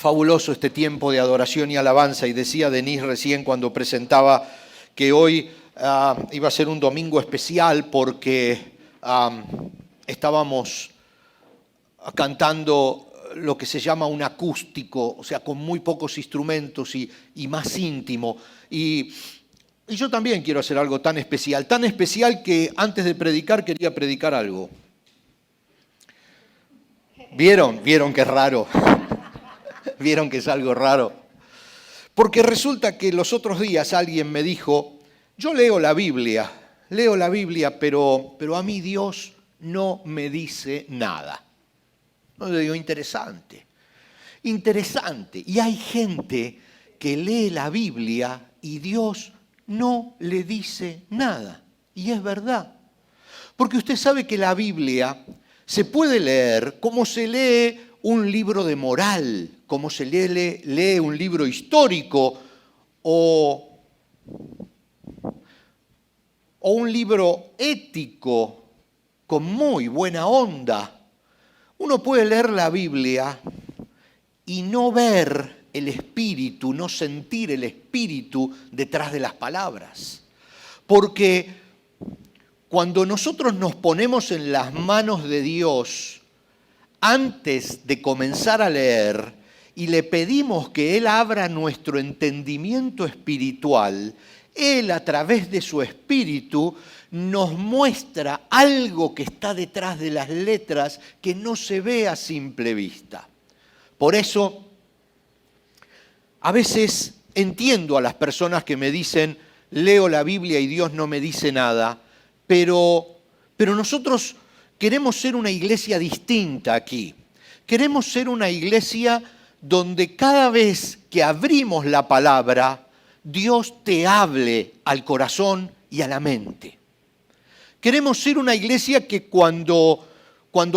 Fabuloso este tiempo de adoración y alabanza. Y decía Denise recién cuando presentaba que hoy iba a ser un domingo especial porque estábamos cantando lo que se llama un acústico, o sea, con muy pocos instrumentos y más íntimo. Y yo también quiero hacer algo tan especial que antes de predicar quería predicar algo. ¿Vieron que es raro? ¿Vieron que es algo raro? Porque resulta que los otros días alguien me dijo, yo leo la Biblia, pero a mí Dios no me dice nada. No, yo digo, interesante. Y hay gente que lee la Biblia y Dios no le dice nada. Y es verdad. Porque usted sabe que la Biblia se puede leer como se lee un libro de moral, como se lee un libro histórico o un libro ético con muy buena onda. Uno puede leer la Biblia y no ver el espíritu, no sentir el espíritu detrás de las palabras. Porque cuando nosotros nos ponemos en las manos de Dios, antes de comenzar a leer, y le pedimos que Él abra nuestro entendimiento espiritual, Él a través de su espíritu nos muestra algo que está detrás de las letras que no se ve a simple vista. Por eso, a veces entiendo a las personas que me dicen, leo la Biblia y Dios no me dice nada, pero nosotros queremos ser una iglesia distinta aquí. Queremos ser una iglesia donde cada vez que abrimos la palabra, Dios te hable al corazón y a la mente. Queremos ser una iglesia que cuando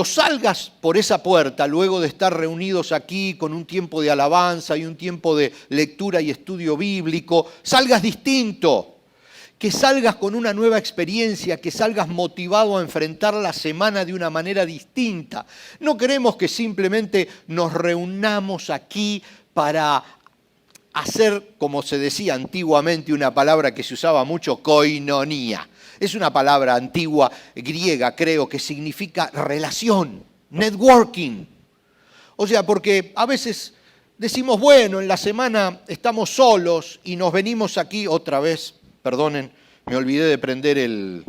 salgas por esa puerta, luego de estar reunidos aquí con un tiempo de alabanza y un tiempo de lectura y estudio bíblico, salgas distinto. Que salgas con una nueva experiencia, que salgas motivado a enfrentar la semana de una manera distinta. No queremos que simplemente nos reunamos aquí para hacer, como se decía antiguamente, una palabra que se usaba mucho, koinonía. Es una palabra antigua, griega, creo, que significa relación, networking. O sea, porque a veces decimos, bueno, en la semana estamos solos y nos venimos aquí otra vez. Perdonen, me olvidé de prender el...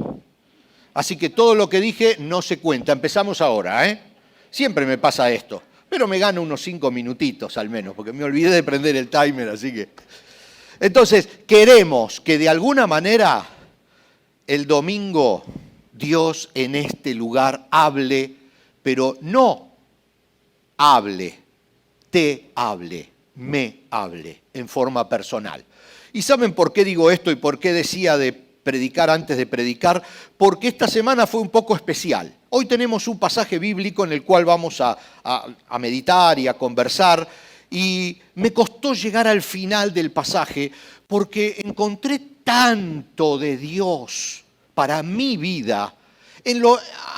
Así que todo lo que dije no se cuenta. Empezamos ahora, ¿eh? Siempre me pasa esto. Pero me gano unos 5 minutitos al menos, porque me olvidé de prender el timer, así que... Entonces, queremos que de alguna manera el domingo Dios en este lugar hable, pero no hable, te hable, me hable en forma personal. ¿Y saben por qué digo esto y por qué decía de predicar antes de predicar? Porque esta semana fue un poco especial. Hoy tenemos un pasaje bíblico en el cual vamos a meditar y a conversar. Y me costó llegar al final del pasaje porque encontré tanto de Dios para mi vida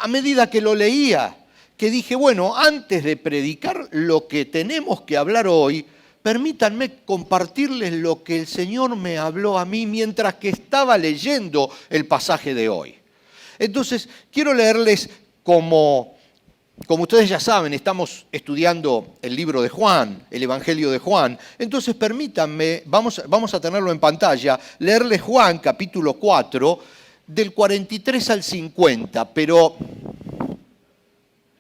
a medida que lo leía, que dije, bueno, antes de predicar lo que tenemos que hablar hoy, permítanme compartirles lo que el Señor me habló a mí mientras que estaba leyendo el pasaje de hoy. Entonces, quiero leerles como ustedes ya saben, estamos estudiando el libro de Juan, el Evangelio de Juan. Entonces, permítanme, vamos a tenerlo en pantalla, leerles Juan capítulo 4, del 43 al 50, pero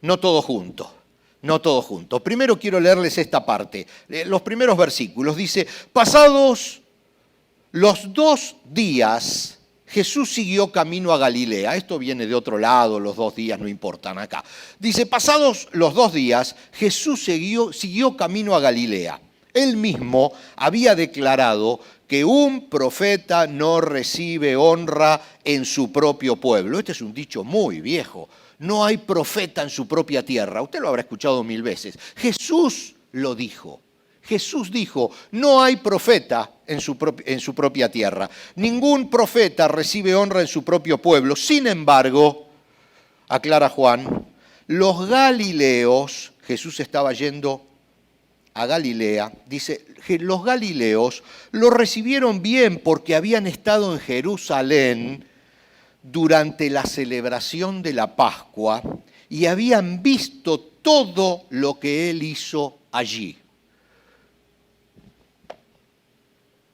no todo junto. No todo junto. Primero quiero leerles esta parte. Los primeros versículos. Dice, pasados los 2 días, Jesús siguió camino a Galilea. Esto viene de otro lado, los 2 días no importan acá. Dice, pasados los 2 días, Jesús siguió camino a Galilea. Él mismo había declarado que un profeta no recibe honra en su propio pueblo. Este es un dicho muy viejo. No hay profeta en su propia tierra. Usted lo habrá escuchado 1000 veces. Jesús lo dijo. Jesús dijo, no hay profeta en su propia tierra. Ningún profeta recibe honra en su propio pueblo. Sin embargo, aclara Juan, los galileos, Jesús estaba yendo a Galilea, dice, los galileos lo recibieron bien porque habían estado en Jerusalén durante la celebración de la Pascua y habían visto todo lo que él hizo allí.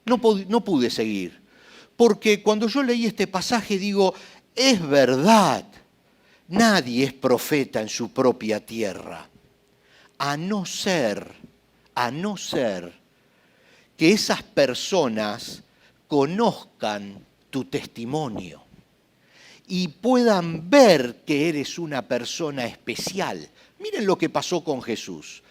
No pude seguir, porque cuando yo leí este pasaje digo, es verdad, nadie es profeta en su propia tierra, a no ser que esas personas conozcan tu testimonio y puedan ver que eres una persona especial. Miren lo que pasó con Jesús.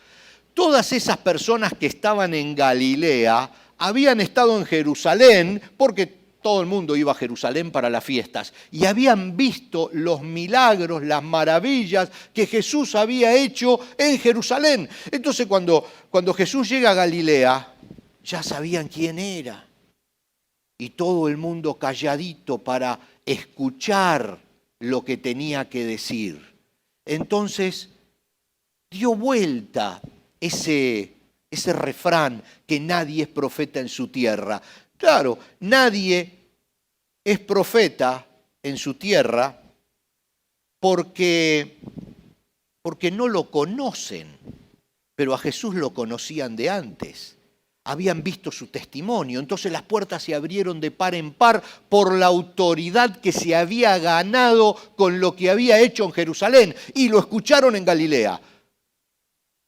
Todas esas personas que estaban en Galilea habían estado en Jerusalén, porque todo el mundo iba a Jerusalén para las fiestas, y habían visto los milagros, las maravillas que Jesús había hecho en Jerusalén. Entonces cuando Jesús llega a Galilea, ya sabían quién era. Y todo el mundo calladito para escuchar lo que tenía que decir. Entonces dio vuelta ese refrán que nadie es profeta en su tierra. Claro, nadie es profeta en su tierra porque no lo conocen, pero a Jesús lo conocían de antes. Habían visto su testimonio, entonces las puertas se abrieron de par en par por la autoridad que se había ganado con lo que había hecho en Jerusalén, y lo escucharon en Galilea.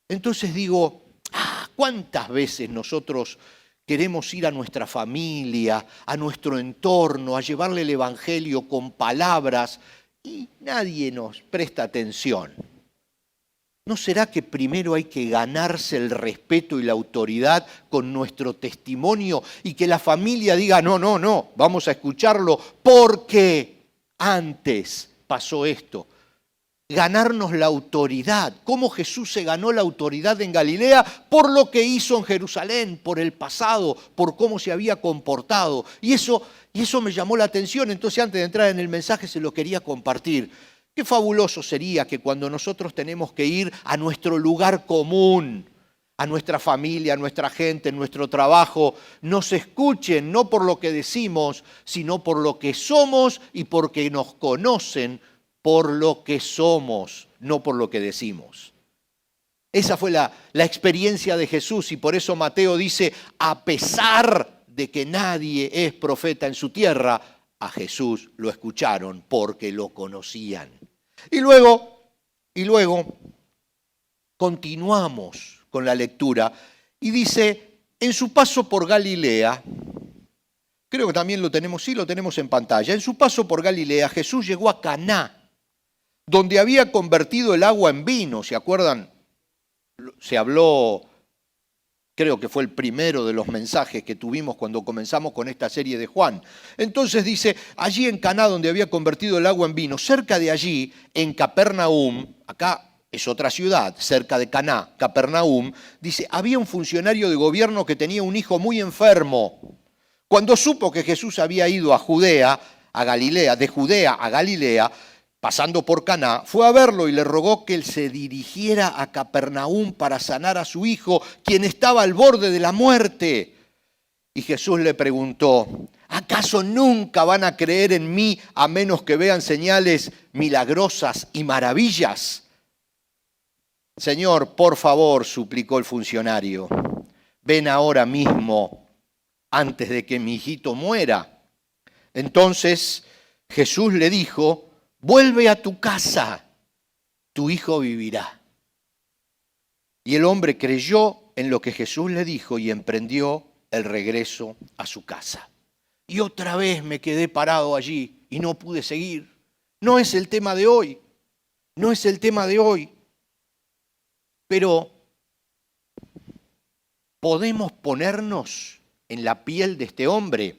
Entonces digo, ¿cuántas veces nosotros queremos ir a nuestra familia, a nuestro entorno, a llevarle el Evangelio con palabras y nadie nos presta atención? ¿No será que primero hay que ganarse el respeto y la autoridad con nuestro testimonio y que la familia diga, no, vamos a escucharlo porque antes pasó esto? Ganarnos la autoridad. ¿Cómo Jesús se ganó la autoridad en Galilea? Por lo que hizo en Jerusalén, por el pasado, por cómo se había comportado. Y eso me llamó la atención, entonces antes de entrar en el mensaje se lo quería compartir. Qué fabuloso sería que cuando nosotros tenemos que ir a nuestro lugar común, a nuestra familia, a nuestra gente, a nuestro trabajo, nos escuchen no por lo que decimos, sino por lo que somos y porque nos conocen por lo que somos, no por lo que decimos. Esa fue la experiencia de Jesús y por eso Mateo dice, a pesar de que nadie es profeta en su tierra, a Jesús lo escucharon porque lo conocían. Y luego continuamos con la lectura y dice, en su paso por Galilea, creo que también lo tenemos en pantalla, en su paso por Galilea Jesús llegó a Caná, donde había convertido el agua en vino. ¿Se acuerdan? Se habló, creo que fue el primero de los mensajes que tuvimos cuando comenzamos con esta serie de Juan. Entonces dice, allí en Caná, donde había convertido el agua en vino, cerca de allí, en Capernaum, acá es otra ciudad, cerca de Caná, Capernaum, dice, había un funcionario de gobierno que tenía un hijo muy enfermo. Cuando supo que Jesús había ido de Judea a Galilea, pasando por Caná, fue a verlo y le rogó que él se dirigiera a Capernaum para sanar a su hijo, quien estaba al borde de la muerte. Y Jesús le preguntó, ¿acaso nunca van a creer en mí a menos que vean señales milagrosas y maravillas? Señor, por favor, suplicó el funcionario, ven ahora mismo antes de que mi hijito muera. Entonces Jesús le dijo, vuelve a tu casa, tu hijo vivirá. Y el hombre creyó en lo que Jesús le dijo y emprendió el regreso a su casa. Y otra vez me quedé parado allí y no pude seguir. No es el tema de hoy, pero podemos ponernos en la piel de este hombre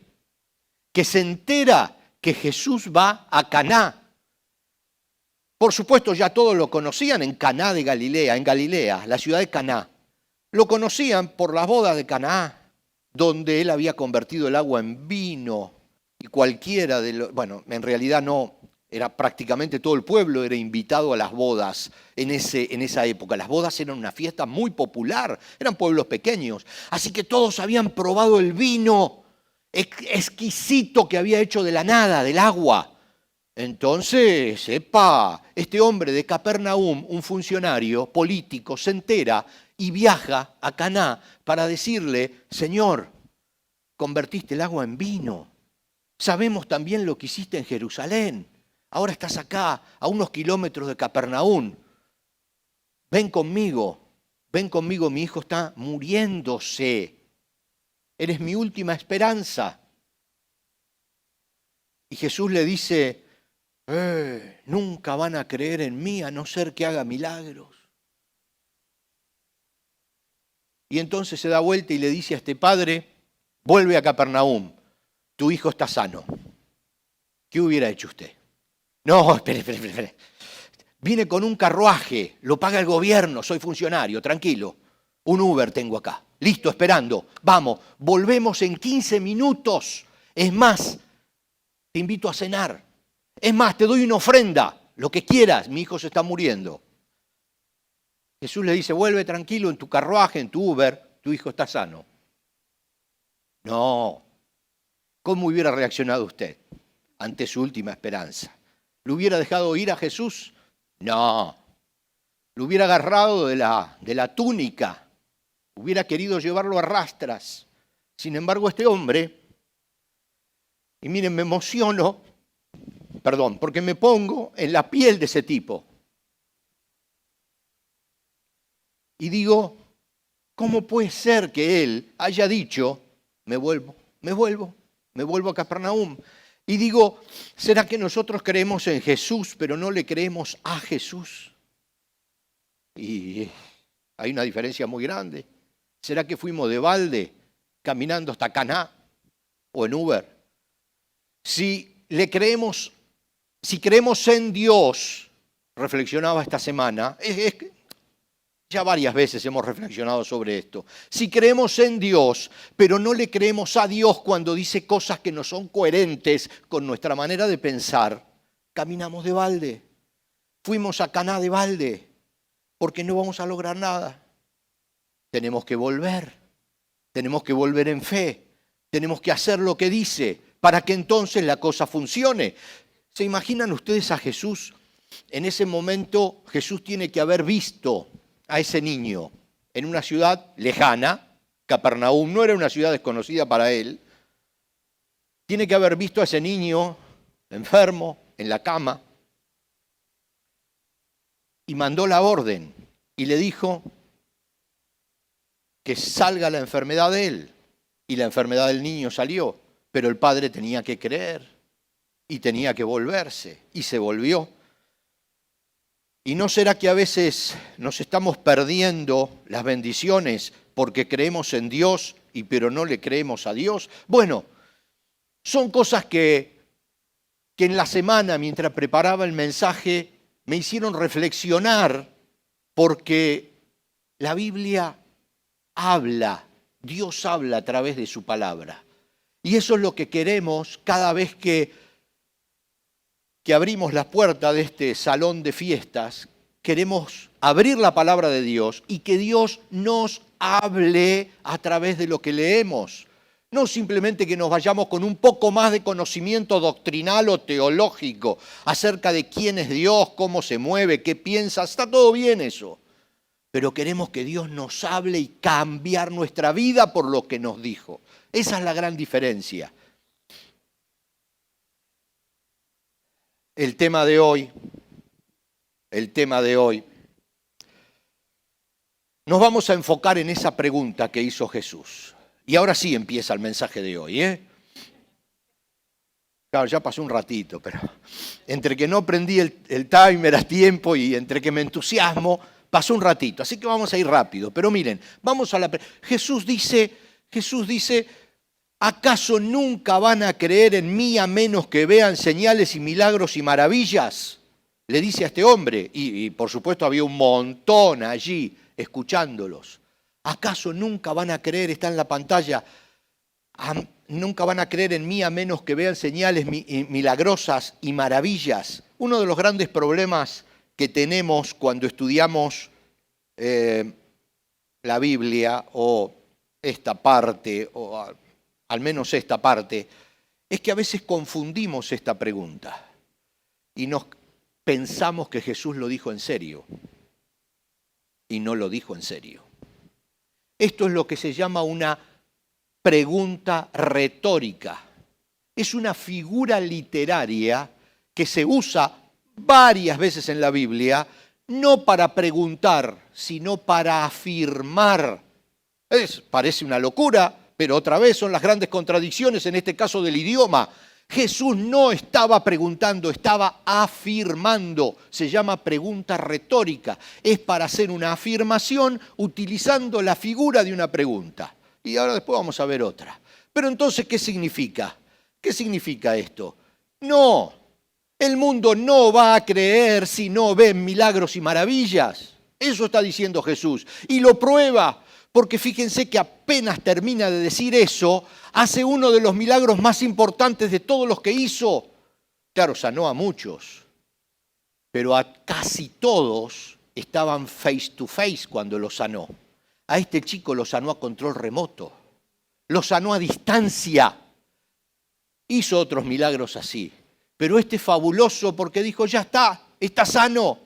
que se entera que Jesús va a Caná. Por supuesto, ya todos lo conocían en Caná de Galilea, en Galilea, la ciudad de Caná. Lo conocían por las bodas de Caná, donde él había convertido el agua en vino. Y cualquiera en realidad no, Era prácticamente todo el pueblo era invitado a las bodas en esa época. Las bodas eran una fiesta muy popular, eran pueblos pequeños. Así que todos habían probado el vino exquisito que había hecho de la nada, del agua. Entonces, este hombre de Capernaum, un funcionario político, se entera y viaja a Caná para decirle: Señor, convertiste el agua en vino. Sabemos también lo que hiciste en Jerusalén. Ahora estás acá, a unos kilómetros de Capernaum. Ven conmigo, mi hijo está muriéndose. Eres mi última esperanza. Y Jesús le dice: nunca van a creer en mí a no ser que haga milagros. Y entonces se da vuelta y le dice a este padre: vuelve a Capernaum, tu hijo está sano. ¿Qué hubiera hecho usted? No, espere. Vine con un carruaje, lo paga el gobierno, soy funcionario, tranquilo. Un Uber tengo acá, listo, esperando. Vamos, volvemos en 15 minutos. Es más, te invito a cenar. Es más, te doy una ofrenda, lo que quieras, mi hijo se está muriendo. Jesús le dice: vuelve tranquilo en tu carruaje, en tu Uber, tu hijo está sano. No, ¿cómo hubiera reaccionado usted ante su última esperanza? ¿Lo hubiera dejado ir a Jesús? No. Lo hubiera agarrado de la túnica. Hubiera querido llevarlo a rastras. Sin embargo, este hombre, y miren, me emociono, porque me pongo en la piel de ese tipo. Y digo, ¿cómo puede ser que él haya dicho: me vuelvo a Capernaum? Y digo, ¿será que nosotros creemos en Jesús, pero no le creemos a Jesús? Y hay una diferencia muy grande. ¿Será que fuimos de balde caminando hasta Caná o en Uber? Si creemos en Dios, reflexionaba esta semana, ya varias veces hemos reflexionado sobre esto. Si creemos en Dios, pero no le creemos a Dios cuando dice cosas que no son coherentes con nuestra manera de pensar, caminamos de balde. Fuimos a Caná de balde, porque no vamos a lograr nada. Tenemos que volver en fe, tenemos que hacer lo que dice, para que entonces la cosa funcione. ¿Se imaginan ustedes a Jesús? En ese momento Jesús tiene que haber visto a ese niño en una ciudad lejana. Capernaum no era una ciudad desconocida para él. Tiene que haber visto a ese niño enfermo, en la cama, y mandó la orden y le dijo que salga la enfermedad de él. Y la enfermedad del niño salió, pero el padre tenía que creer y tenía que volverse, y se volvió. ¿Y no será que a veces nos estamos perdiendo las bendiciones porque creemos en Dios pero no le creemos a Dios? Bueno, son cosas que en la semana, mientras preparaba el mensaje, me hicieron reflexionar, porque la Biblia habla, Dios habla a través de su palabra. Y eso es lo que queremos cada vez que abrimos la puerta de este salón de fiestas. Queremos abrir la palabra de Dios y que Dios nos hable a través de lo que leemos. No simplemente que nos vayamos con un poco más de conocimiento doctrinal o teológico acerca de quién es Dios, cómo se mueve, qué piensa. Está todo bien eso. Pero queremos que Dios nos hable y cambiar nuestra vida por lo que nos dijo. Esa es la gran diferencia. El tema de hoy, nos vamos a enfocar en esa pregunta que hizo Jesús. Y ahora sí empieza el mensaje de hoy, Claro, ya pasó un ratito, pero entre que no prendí el timer a tiempo y entre que me entusiasmo, pasó un ratito. Así que vamos a ir rápido. Pero miren, vamos a la... Jesús dice, ¿acaso nunca van a creer en mí a menos que vean señales y milagros y maravillas? Le dice a este hombre, y por supuesto había un montón allí escuchándolos. ¿Acaso nunca van a creer? Está en la pantalla. nunca van a creer en mí a menos que vean señales milagrosas y maravillas. Uno de los grandes problemas que tenemos cuando estudiamos la Biblia o esta parte, o al menos esta parte, es que a veces confundimos esta pregunta y nos pensamos que Jesús lo dijo en serio y no lo dijo en serio. Esto es lo que se llama una pregunta retórica. Es una figura literaria que se usa varias veces en la Biblia, no para preguntar, sino para afirmar. Parece una locura, pero otra vez son las grandes contradicciones, en este caso del idioma. Jesús no estaba preguntando, estaba afirmando. Se llama pregunta retórica. Es para hacer una afirmación utilizando la figura de una pregunta. Y ahora después vamos a ver otra. Pero entonces, ¿qué significa? ¿Qué significa esto? No, el mundo no va a creer si no ven milagros y maravillas. Eso está diciendo Jesús. Y lo prueba, porque fíjense que apenas termina de decir eso, hace uno de los milagros más importantes de todos los que hizo. Claro, sanó a muchos, pero a casi todos estaban face to face cuando lo sanó. A este chico lo sanó a control remoto, lo sanó a distancia. Hizo otros milagros así, pero este es fabuloso porque dijo, ya está sano.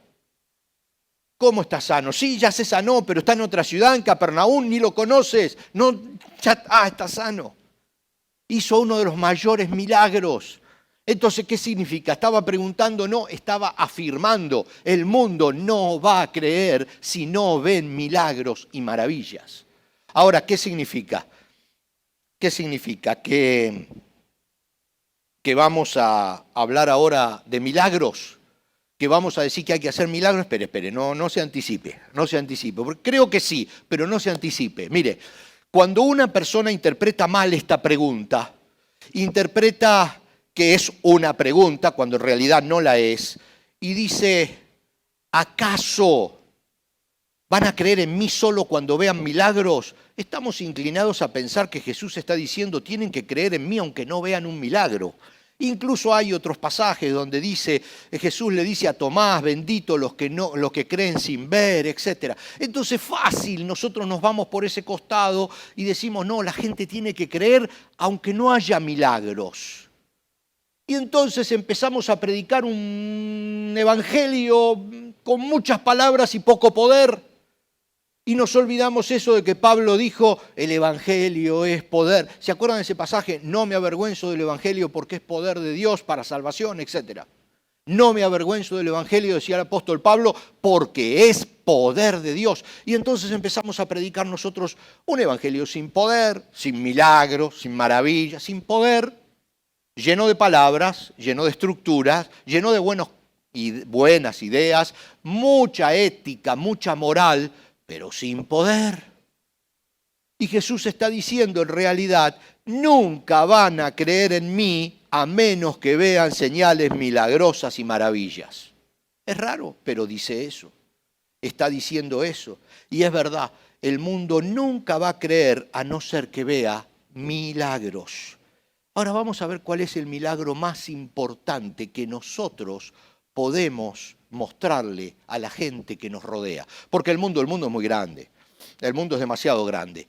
¿Cómo está sano? Sí, ya se sanó, pero está en otra ciudad, en Capernaum, ni lo conoces. No, está sano. Hizo uno de los mayores milagros. Entonces, ¿qué significa? Estaba preguntando, no, estaba afirmando. El mundo no va a creer si no ven milagros y maravillas. Ahora, ¿qué significa? ¿Qué significa? Que vamos a hablar ahora de milagros, que vamos a decir que hay que hacer milagros. Espere, no se anticipe, porque creo que sí, pero no se anticipe. Mire, cuando una persona interpreta mal esta pregunta, interpreta que es una pregunta cuando en realidad no la es, y dice, ¿acaso van a creer en mí solo cuando vean milagros? Estamos inclinados a pensar que Jesús está diciendo, tienen que creer en mí aunque no vean un milagro. Incluso hay otros pasajes donde dice, Jesús le dice a Tomás, bendito los que creen sin ver, etc. Entonces fácil, nosotros nos vamos por ese costado y decimos, no, la gente tiene que creer aunque no haya milagros. Y entonces empezamos a predicar un evangelio con muchas palabras y poco poder. Y nos olvidamos eso de que Pablo dijo, el evangelio es poder. ¿Se acuerdan de ese pasaje? No me avergüenzo del evangelio porque es poder de Dios para salvación, etc. No me avergüenzo del evangelio, decía el apóstol Pablo, porque es poder de Dios. Y entonces empezamos a predicar nosotros un evangelio sin poder, sin milagros, sin maravillas, sin poder, lleno de palabras, lleno de estructuras, lleno de buenas ideas, mucha ética, mucha moral, pero sin poder. Y Jesús está diciendo en realidad, nunca van a creer en mí a menos que vean señales milagrosas y maravillas. Es raro, pero dice eso. Está diciendo eso. Y es verdad, el mundo nunca va a creer a no ser que vea milagros. Ahora vamos a ver cuál es el milagro más importante que nosotros podemos mostrarle a la gente que nos rodea. Porque el mundo es muy grande. El mundo es demasiado grande.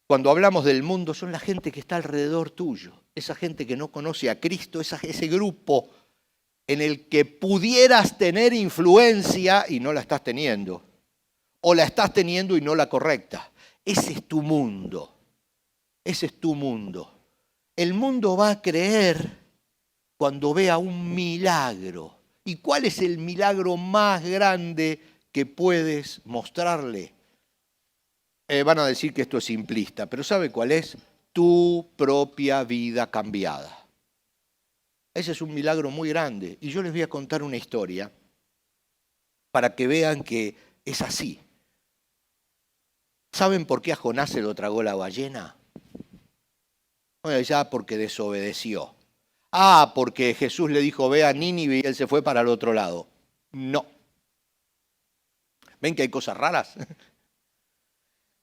Cuando hablamos del mundo son la gente que está alrededor tuyo. Esa gente que no conoce a Cristo, ese grupo en el que pudieras tener influencia y no la estás teniendo. O la estás teniendo y no la correcta. Ese es tu mundo. Ese es tu mundo. El mundo va a creer cuando vea un milagro. ¿Y cuál es el milagro más grande que puedes mostrarle? Van a decir que esto es simplista, pero ¿sabe cuál es? Tu propia vida cambiada. Ese es un milagro muy grande. Y yo les voy a contar una historia para que vean que es así. ¿Saben por qué a Jonás se lo tragó la ballena? Bueno, ya porque desobedeció. Porque Jesús le dijo, ve a Nínive y él se fue para el otro lado. No. ¿Ven que hay cosas raras?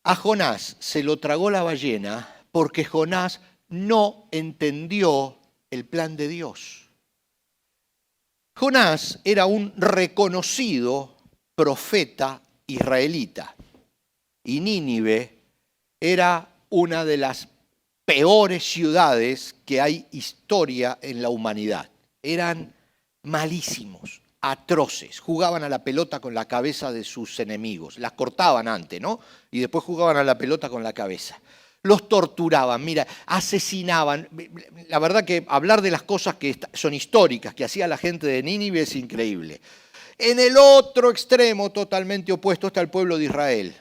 A Jonás se lo tragó la ballena porque Jonás no entendió el plan de Dios. Jonás era un reconocido profeta israelita y Nínive era una de las peores ciudades que hay historia en la humanidad. Eran malísimos, atroces, jugaban a la pelota con la cabeza de sus enemigos, las cortaban antes, ¿no? Y después jugaban a la pelota con la cabeza. Los torturaban, mira, asesinaban. La verdad que hablar de las cosas que son históricas, que hacía la gente de Nínive es increíble. En el otro extremo, totalmente opuesto, está el pueblo de Israel.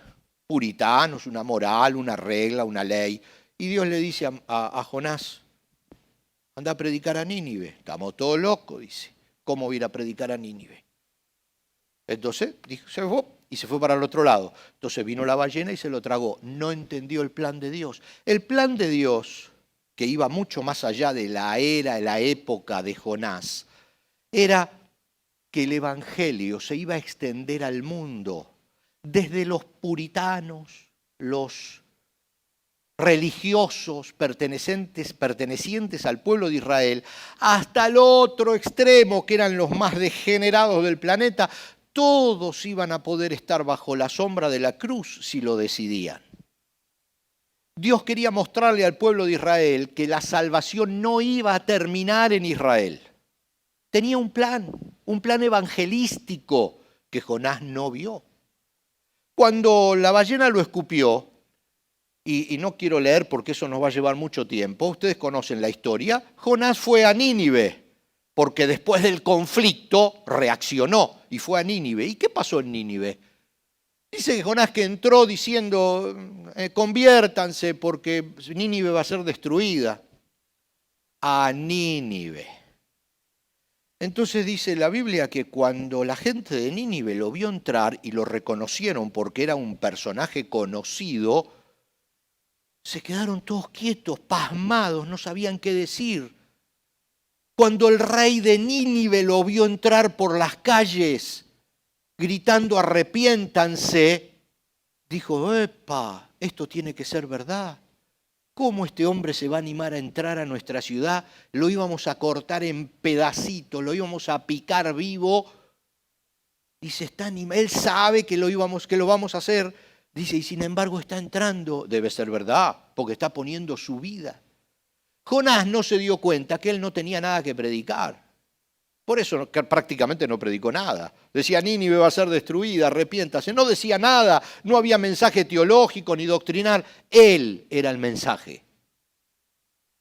Puritanos, una moral, una regla, una ley. Y Dios le dice a Jonás, anda a predicar a Nínive. Estamos todos locos, dice. ¿Cómo voy a ir a predicar a Nínive? Entonces dijo, se fue y se fue para el otro lado. Entonces vino la ballena y se lo tragó. No entendió el plan de Dios. El plan de Dios, que iba mucho más allá de la era, de la época de Jonás, era que el evangelio se iba a extender al mundo, desde los puritanos, los religiosos pertenecientes al pueblo de Israel, hasta el otro extremo, que eran los más degenerados del planeta. Todos iban a poder estar bajo la sombra de la cruz si lo decidían. Dios quería mostrarle al pueblo de Israel que la salvación no iba a terminar en Israel. Tenía un plan evangelístico que Jonás no vio. Cuando la ballena lo escupió, y no quiero leer porque eso nos va a llevar mucho tiempo, ustedes conocen la historia, Jonás fue a Nínive, porque después del conflicto reaccionó y fue a Nínive. ¿Y qué pasó en Nínive? Dice que Jonás que entró diciendo, conviértanse porque Nínive va a ser destruida. A Nínive. Entonces dice la Biblia que cuando la gente de Nínive lo vio entrar y lo reconocieron porque era un personaje conocido, se quedaron todos quietos, pasmados, no sabían qué decir. Cuando el rey de Nínive lo vio entrar por las calles, gritando arrepiéntanse, dijo, ¡epa! Esto tiene que ser verdad. ¿Cómo este hombre se va a animar a entrar a nuestra ciudad? Lo íbamos a cortar en pedacitos, lo íbamos a picar vivo. Dice, está animado, él sabe que lo vamos a hacer. Dice, y sin embargo está entrando. Debe ser verdad, porque está poniendo su vida. Jonás no se dio cuenta que él no tenía nada que predicar. Por eso prácticamente no predicó nada. Decía, Nínive va a ser destruida, arrepiéntase. No decía nada, no había mensaje teológico ni doctrinal. Él era el mensaje.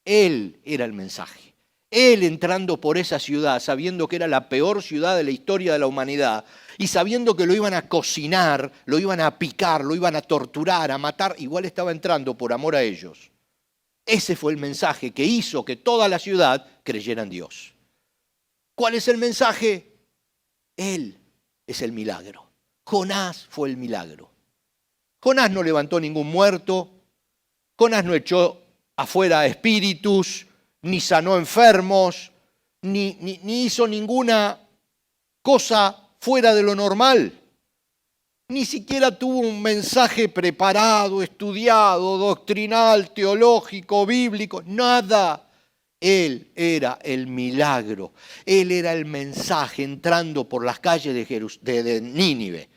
Él era el mensaje. Él entrando por esa ciudad, sabiendo que era la peor ciudad de la historia de la humanidad, y sabiendo que lo iban a cocinar, lo iban a picar, lo iban a torturar, a matar, igual estaba entrando por amor a ellos. Ese fue el mensaje que hizo que toda la ciudad creyera en Dios. ¿Cuál es el mensaje? Él es el milagro. Jonás fue el milagro. Jonás no levantó ningún muerto, Jonás no echó afuera espíritus, ni sanó enfermos, ni hizo ninguna cosa fuera de lo normal. Ni siquiera tuvo un mensaje preparado, estudiado, doctrinal, teológico, bíblico, nada. Él era el milagro, él era el mensaje entrando por las calles de Nínive.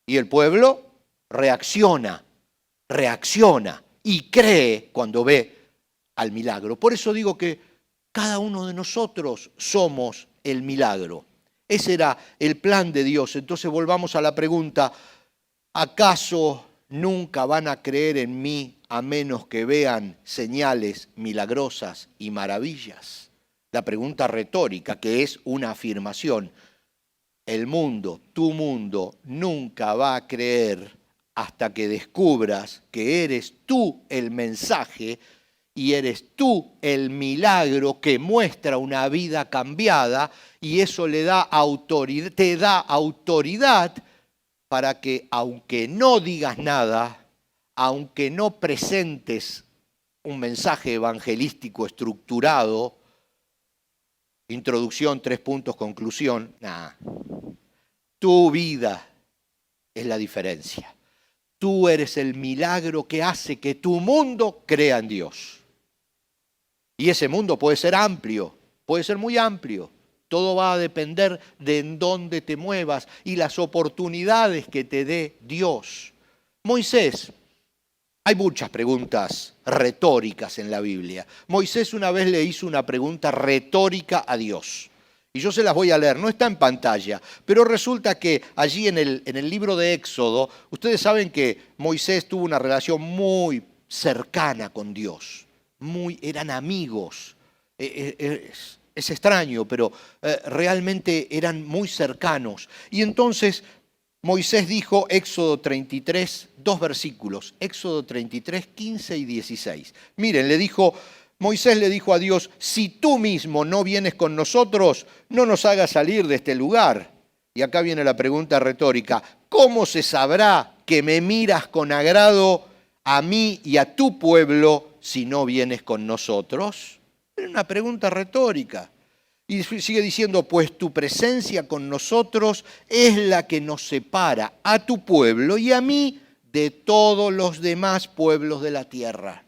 Y el pueblo reacciona y cree cuando ve al milagro. Por eso digo que cada uno de nosotros somos el milagro. Ese era el plan de Dios. Entonces volvamos a la pregunta, ¿acaso nunca van a creer en mí a menos que vean señales milagrosas y maravillas? La pregunta retórica, que es una afirmación. El mundo, tu mundo, nunca va a creer hasta que descubras que eres tú el mensaje y eres tú el milagro que muestra una vida cambiada, y eso le da autoridad, te da autoridad para que, aunque no digas nada, aunque no presentes un mensaje evangelístico estructurado, introducción, 3 puntos, conclusión, nada. Tu vida es la diferencia. Tú eres el milagro que hace que tu mundo crea en Dios. Y ese mundo puede ser amplio, puede ser muy amplio. Todo va a depender de en dónde te muevas y las oportunidades que te dé Dios. Moisés, hay muchas preguntas retóricas en la Biblia. Moisés una vez le hizo una pregunta retórica a Dios. Y yo se las voy a leer, no está en pantalla, pero resulta que allí en el libro de Éxodo, ustedes saben que Moisés tuvo una relación muy cercana con Dios, eran amigos. Es extraño, pero realmente eran muy cercanos. Y entonces Moisés dijo, Éxodo 33, 2 versículos, Éxodo 33, 15 y 16. Miren, Moisés le dijo a Dios, si tú mismo no vienes con nosotros, no nos hagas salir de este lugar. Y acá viene la pregunta retórica, ¿cómo se sabrá que me miras con agrado a mí y a tu pueblo si no vienes con nosotros? Es una pregunta retórica. Y sigue diciendo, pues tu presencia con nosotros es la que nos separa a tu pueblo y a mí de todos los demás pueblos de la tierra.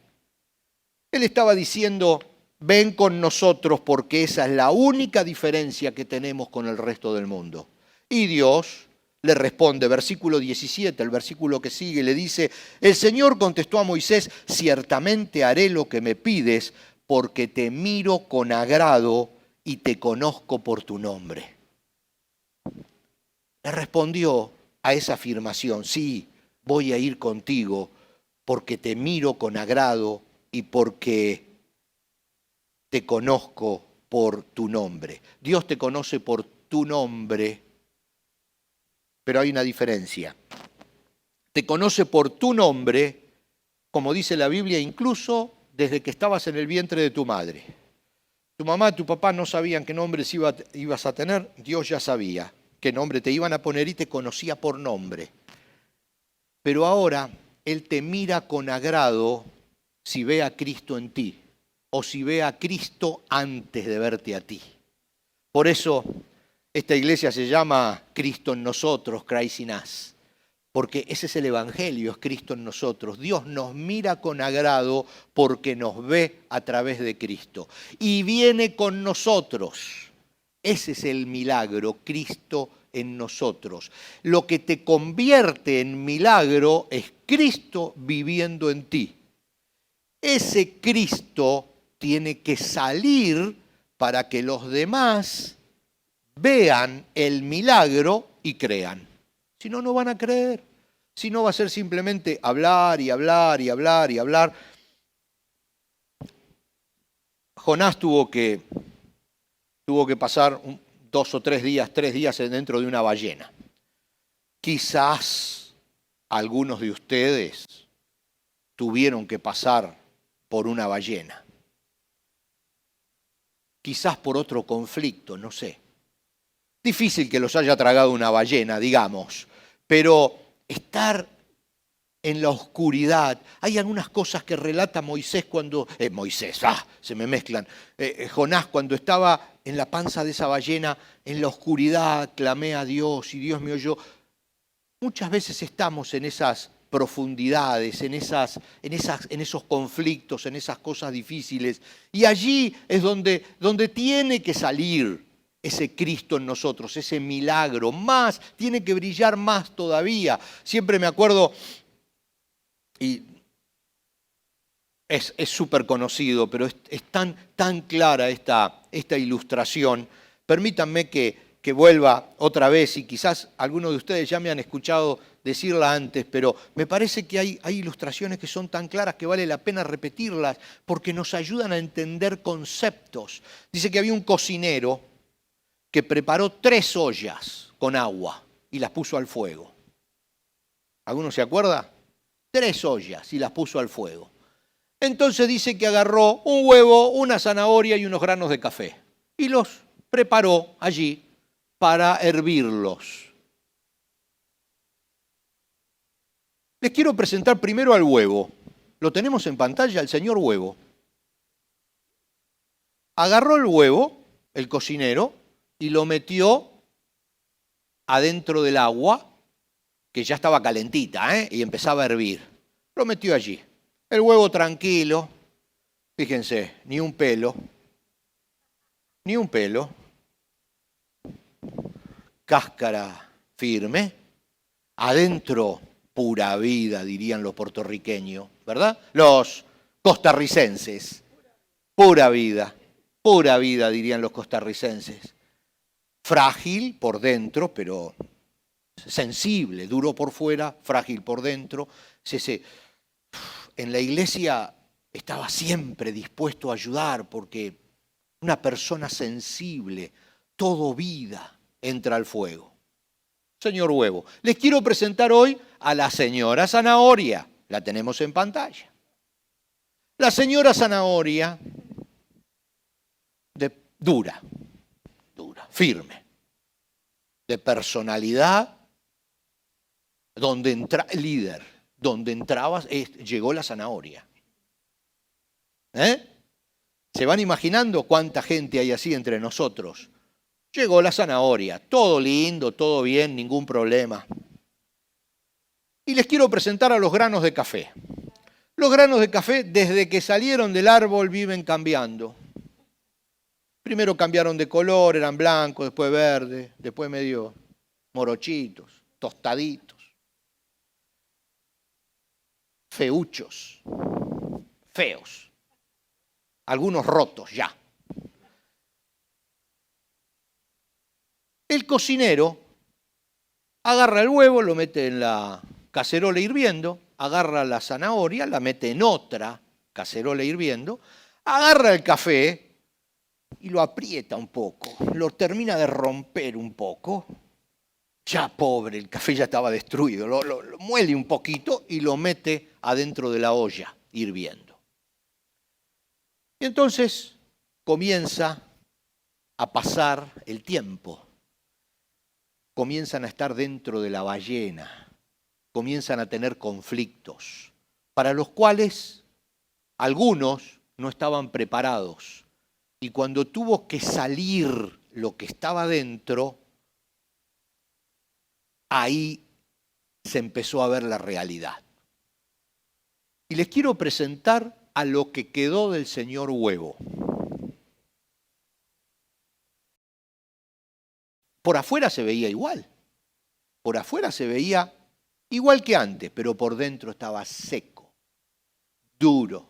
Él estaba diciendo, ven con nosotros porque esa es la única diferencia que tenemos con el resto del mundo. Y Dios le responde, versículo 17, el versículo que sigue, le dice, el Señor contestó a Moisés, ciertamente haré lo que me pides porque te miro con agrado y te conozco por tu nombre. Le respondió a esa afirmación, sí, voy a ir contigo porque te miro con agrado y porque te conozco por tu nombre. Dios te conoce por tu nombre, pero hay una diferencia. Te conoce por tu nombre, como dice la Biblia, incluso desde que estabas en el vientre de tu madre. Tu mamá y tu papá no sabían qué nombre ibas a tener, Dios ya sabía qué nombre te iban a poner y te conocía por nombre. Pero ahora Él te mira con agrado si ve a Cristo en ti o si ve a Cristo antes de verte a ti. Por eso esta iglesia se llama Cristo en nosotros, Christ in us. Porque ese es el Evangelio, es Cristo en nosotros. Dios nos mira con agrado porque nos ve a través de Cristo. Y viene con nosotros. Ese es el milagro, Cristo en nosotros. Lo que te convierte en milagro es Cristo viviendo en ti. Ese Cristo tiene que salir para que los demás vean el milagro y crean. Si no, no van a creer. Si no, va a ser simplemente hablar y hablar y hablar y hablar. Jonás tuvo que pasar 2 o 3 días dentro de una ballena. Quizás algunos de ustedes tuvieron que pasar por una ballena. Quizás por otro conflicto, no sé. Difícil que los haya tragado una ballena, digamos, pero estar en la oscuridad. Hay algunas cosas que relata Moisés cuando... se me mezclan. Jonás cuando estaba en la panza de esa ballena, en la oscuridad, clamé a Dios y Dios me oyó. Muchas veces estamos en esas profundidades, en esos conflictos, en esas cosas difíciles. Y allí es donde tiene que salir ese Cristo en nosotros, ese milagro, tiene que brillar más todavía. Siempre me acuerdo, y es súper conocido, pero es tan clara esta ilustración. Permítanme que vuelva otra vez, y quizás algunos de ustedes ya me han escuchado decirla antes, pero me parece que hay ilustraciones que son tan claras que vale la pena repetirlas, porque nos ayudan a entender conceptos. Dice que había un cocinero que preparó 3 ollas con agua y las puso al fuego. ¿Alguno se acuerda? 3 ollas y las puso al fuego. Entonces dice que agarró un huevo, una zanahoria y unos granos de café y los preparó allí para hervirlos. Les quiero presentar primero al huevo. Lo tenemos en pantalla, el señor huevo. Agarró el huevo, el cocinero, y lo metió adentro del agua, que ya estaba calentita, y empezaba a hervir. Lo metió allí. El huevo tranquilo, Fíjense, ni un pelo, ni un pelo, cáscara firme, adentro pura vida, dirían los puertorriqueños, ¿verdad? Los costarricenses, pura vida, dirían los costarricenses. Frágil por dentro, pero sensible, duro por fuera, frágil por dentro. En la iglesia estaba siempre dispuesto a ayudar porque una persona sensible, todo vida, entra al fuego. Señor Huevo, les quiero presentar hoy a la señora Zanahoria. La tenemos en pantalla. La señora Zanahoria, dura, firme, de personalidad, líder, donde entrabas, llegó la zanahoria. ¿Se van imaginando cuánta gente hay así entre nosotros? Llegó la zanahoria, todo lindo, todo bien, ningún problema. Y les quiero presentar a los granos de café. Los granos de café, desde que salieron del árbol, viven cambiando. Primero cambiaron de color, eran blancos, después verdes, después medio morochitos, tostaditos, feuchos, feos, algunos rotos ya. El cocinero agarra el huevo, lo mete en la cacerola hirviendo, agarra la zanahoria, la mete en otra cacerola hirviendo, agarra el café y lo aprieta un poco, lo termina de romper un poco. Ya pobre, el café ya estaba destruido, lo muele un poquito y lo mete adentro de la olla hirviendo. Y entonces comienza a pasar el tiempo. Comienzan a estar dentro de la ballena, comienzan a tener conflictos, para los cuales algunos no estaban preparados. Y cuando tuvo que salir lo que estaba dentro, ahí se empezó a ver la realidad. Y les quiero presentar a lo que quedó del señor Huevo. Por afuera se veía igual. Por afuera se veía igual que antes, pero por dentro estaba seco, duro.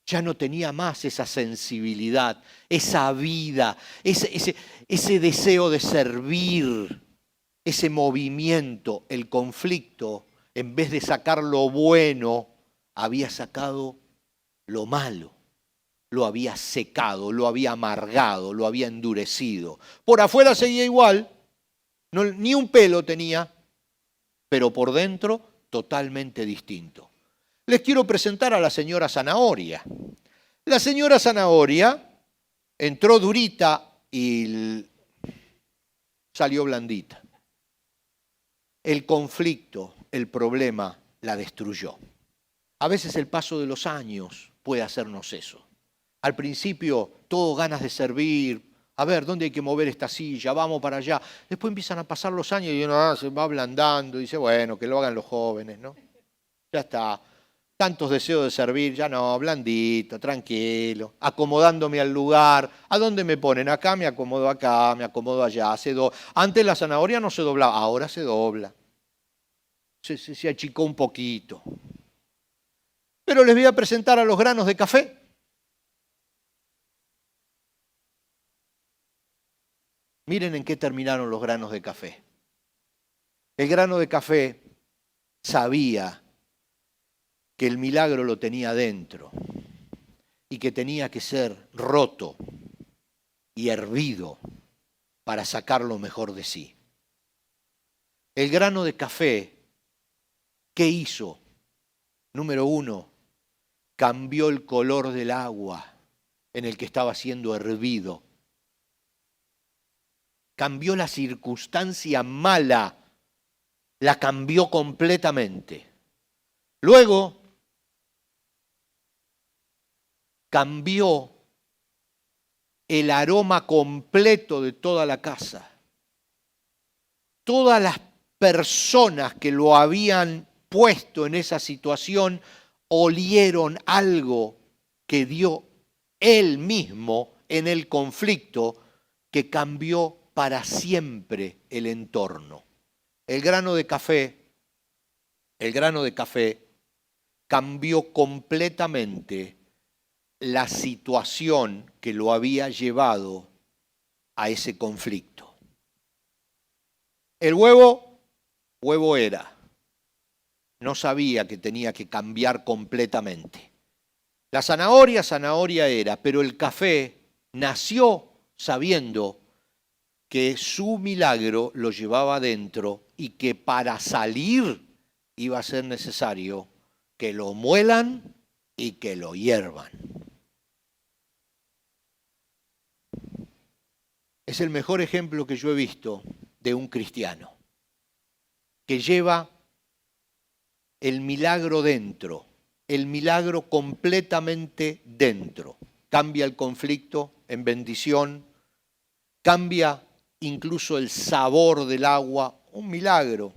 Ya no tenía más esa sensibilidad, esa vida, ese deseo de servir, ese movimiento. El conflicto, en vez de sacar lo bueno, había sacado lo malo. Lo había secado, lo había amargado, lo había endurecido. Por afuera seguía igual, ni un pelo tenía, pero por dentro totalmente distinto. Les quiero presentar a la señora Zanahoria. La señora Zanahoria entró durita y salió blandita. El conflicto, el problema, la destruyó. A veces el paso de los años puede hacernos eso. Al principio, todo ganas de servir. A ver, ¿dónde hay que mover esta silla? Vamos para allá. Después empiezan a pasar los años y uno se va ablandando y dice, bueno, que lo hagan los jóvenes, ¿no? Ya está. Tantos deseos de servir, ya no, blandito, tranquilo, acomodándome al lugar. ¿A dónde me ponen? Acá me acomodo allá. Antes la zanahoria no se doblaba, ahora se dobla. Se achicó un poquito. Pero les voy a presentar a los granos de café. Miren en qué terminaron los granos de café. El grano de café sabía que el milagro lo tenía dentro y que tenía que ser roto y hervido para sacar lo mejor de sí. El grano de café, ¿qué hizo? Número 1, cambió el color del agua en el que estaba siendo hervido. Cambió la circunstancia mala, la cambió completamente. Luego, cambió el aroma completo de toda la casa. Todas las personas que lo habían puesto en esa situación olieron algo que dio Él mismo en el conflicto que cambió para siempre el entorno. El grano de café cambió completamente la situación que lo había llevado a ese conflicto. El huevo era. No sabía que tenía que cambiar completamente. La zanahoria era, pero el café nació sabiendo que su milagro lo llevaba adentro y que para salir iba a ser necesario que lo muelan y que lo hiervan. Es el mejor ejemplo que yo he visto de un cristiano que lleva el milagro dentro, el milagro completamente dentro. Cambia el conflicto en bendición, cambia incluso el sabor del agua, un milagro,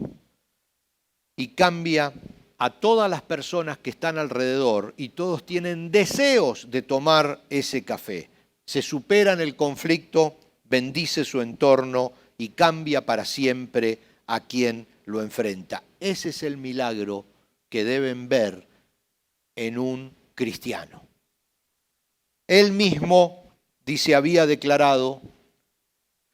y cambia a todas las personas que están alrededor y todos tienen deseos de tomar ese café. Se superan el conflicto, bendice su entorno y cambia para siempre a quien lo enfrenta. Ese es el milagro que deben ver en un cristiano. Él mismo, dice,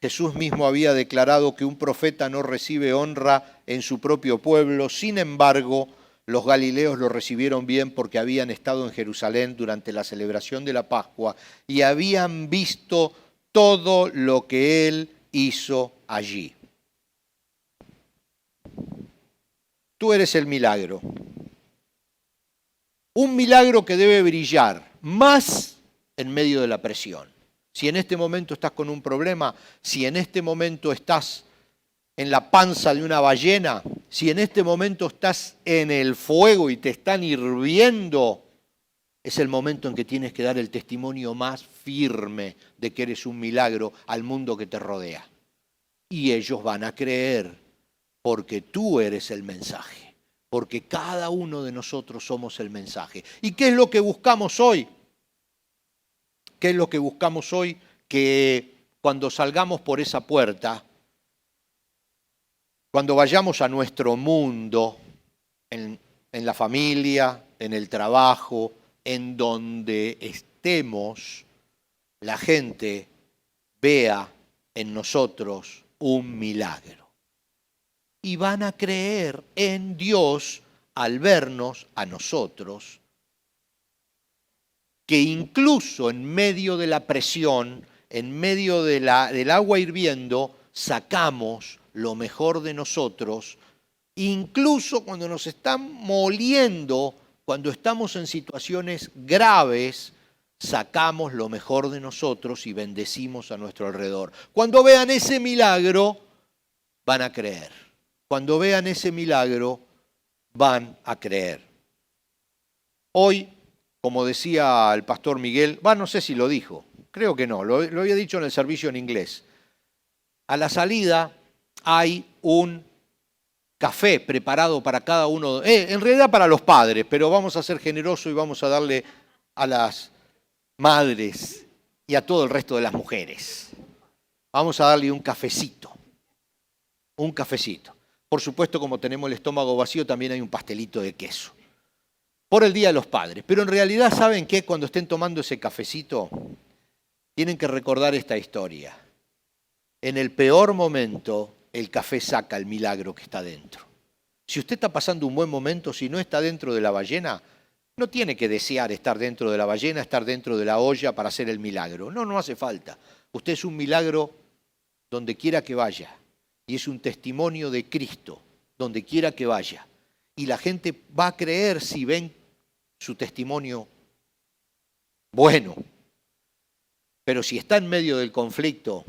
Jesús mismo había declarado que un profeta no recibe honra en su propio pueblo. Sin embargo, los galileos lo recibieron bien porque habían estado en Jerusalén durante la celebración de la Pascua y habían visto todo lo que él hizo allí. Tú eres el milagro. Un milagro que debe brillar más en medio de la presión. Si en este momento estás con un problema, si en este momento estás en la panza de una ballena, si en este momento estás en el fuego y te están hirviendo, es el momento en que tienes que dar el testimonio más firme de que eres un milagro al mundo que te rodea. Y ellos van a creer porque tú eres el mensaje, porque cada uno de nosotros somos el mensaje. ¿Y qué es lo que buscamos hoy? ¿Qué es lo que buscamos hoy? Que cuando salgamos por esa puerta, cuando vayamos a nuestro mundo, en la familia, en el trabajo, en donde estemos, la gente vea en nosotros un milagro. Y van a creer en Dios al vernos a nosotros, que incluso en medio de la presión, en medio del agua hirviendo, sacamos lo mejor de nosotros, incluso cuando nos están moliendo, cuando estamos en situaciones graves, sacamos lo mejor de nosotros y bendecimos a nuestro alrededor. Cuando vean ese milagro, van a creer. Cuando vean ese milagro, van a creer. Hoy, como decía el pastor Miguel, no sé si lo dijo, creo que no, lo había dicho en el servicio en inglés. A la salida hay un café preparado para cada uno, en realidad para los padres, pero vamos a ser generosos y vamos a darle a las madres y a todo el resto de las mujeres. Vamos a darle un cafecito, un cafecito. Por supuesto, como tenemos el estómago vacío, también hay un pastelito de queso. Por el Día de los Padres. Pero en realidad, ¿saben qué? Cuando estén tomando ese cafecito, tienen que recordar esta historia. En el peor momento, el café saca el milagro que está dentro. Si usted está pasando un buen momento, si no está dentro de la ballena, no tiene que desear estar dentro de la ballena, estar dentro de la olla para hacer el milagro. No hace falta. Usted es un milagro donde quiera que vaya. Y es un testimonio de Cristo, donde quiera que vaya. Y la gente va a creer si ven su testimonio bueno. Pero si está en medio del conflicto,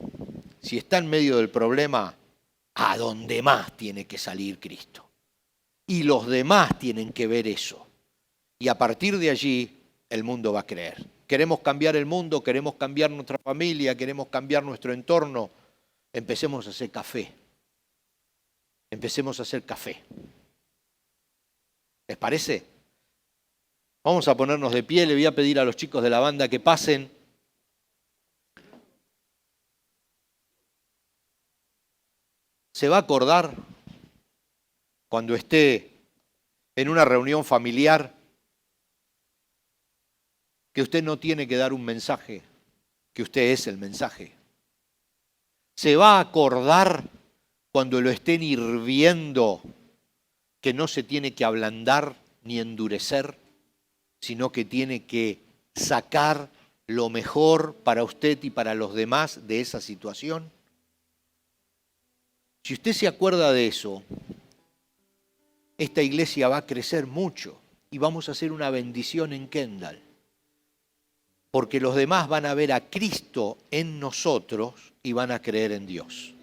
si está en medio del problema, a donde más tiene que salir Cristo. Y los demás tienen que ver eso. Y a partir de allí, el mundo va a creer. Queremos cambiar el mundo, queremos cambiar nuestra familia, queremos cambiar nuestro entorno. Empecemos a hacer café. Empecemos a hacer café. ¿Les parece? Vamos a ponernos de pie, le voy a pedir a los chicos de la banda que pasen. ¿Se va a acordar cuando esté en una reunión familiar que usted no tiene que dar un mensaje, que usted es el mensaje? ¿Se va a acordar cuando lo estén hirviendo que no se tiene que ablandar ni endurecer, sino que tiene que sacar lo mejor para usted y para los demás de esa situación? Si usted se acuerda de eso, esta iglesia va a crecer mucho y vamos a hacer una bendición en Kendall, porque los demás van a ver a Cristo en nosotros y van a creer en Dios.